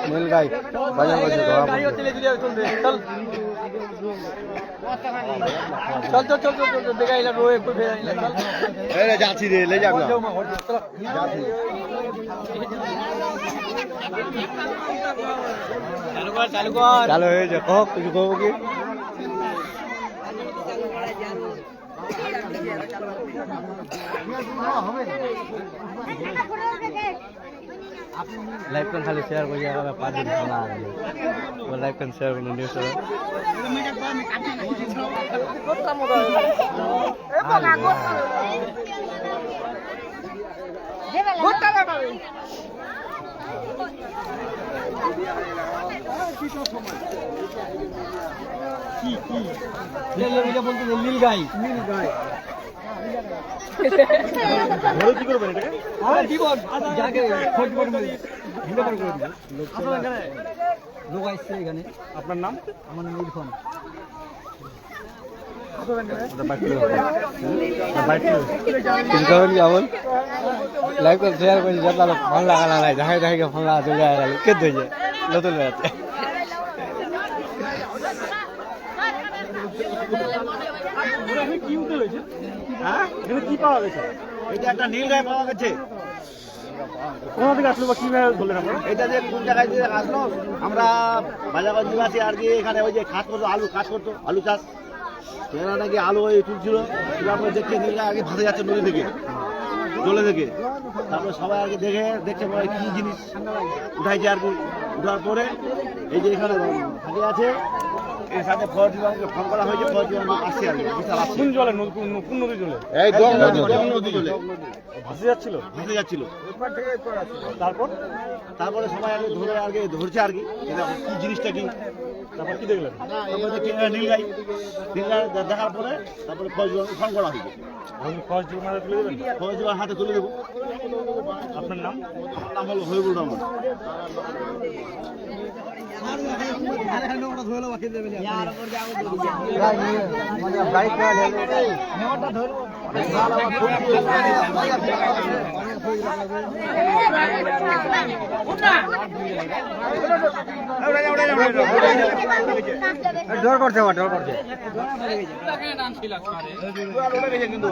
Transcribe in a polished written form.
নীল গাই বাজার করছে চল চল চল চল চল দেখা এলাম রোয়ে একটু ফেরা নিলাম চল যাচ্ছি রে লে যাক না চালু কর চালু হয়ে যা কহ কিছু কহবো কি লাইভ kan খালি শেয়ার করে যাবে 5 দিন খোলা আছে वो लाइव kan শেয়ার করুন নিউজ এ বলতে নীল গাই বড় কি করবেন এটাকে আর জীবন যাকে খোঁজ করবে ভিডিও করে দিব লোক আসছে এখানে আপনার নাম আমার নাম ইরফান লাইভ করে শেয়ার করে যত লোক ফোন লাগানো নাই দেখাই দেখাই ফোন লাগা চলে গেল কে ধরে নতুন বেড়াতে কি উঠে হয়েছে হ্যাঁ এটা কি পাওয়া গেছে এটা একটা নীল গাই পাওয়া গেছে কোথা থেকে আসলো বা কিভাবে বললেন আপনারা এটা যে কোন জায়গায় দিয়ে আসলো আমরা বাজারগঞ্জ নিবাসী আর কি এখানে ওই যে কাজ করতো আলু কাজ করতো আলু চাষ তো এরা নাকি আলু ওই তুলছিল তারপরে দেখছে নীল গাই আগে ভাসে যাচ্ছে নদী থেকে জলে থেকে তারপরে সবাই আর কি দেখছে বলে কি জিনিস উঠাইছে আর কি উঠার পরে এই যে এখানে থাকে আছে এর সাথে ফৌজি বাবুকে ফোন করা হয়েছে ফৌজি বাবু আসছে আর কি বিশাল আসছে কোন জলে কোন নদী জলে এই নদী জলে ভাসে যাচ্ছিল ভাসে যাচ্ছিল তারপর তারপরে সবাই আগে ধরে আগে ধরছে আর কি এটা কি জিনিসটা কি তারপর কি দেখলেন তারপরে দেখছি নীল গাই দেখার পরে তারপরে ফৌজি বাবুকে ফোন করা হয়েছে ফার্স্ট জুমারে তুলে দেবেন ফৌজি বাবুর হাতে তুলে দেবো আপনার নাম আমার নাম হলো হবিবুর রহমান ডর করছে ডর করছে কিন্তু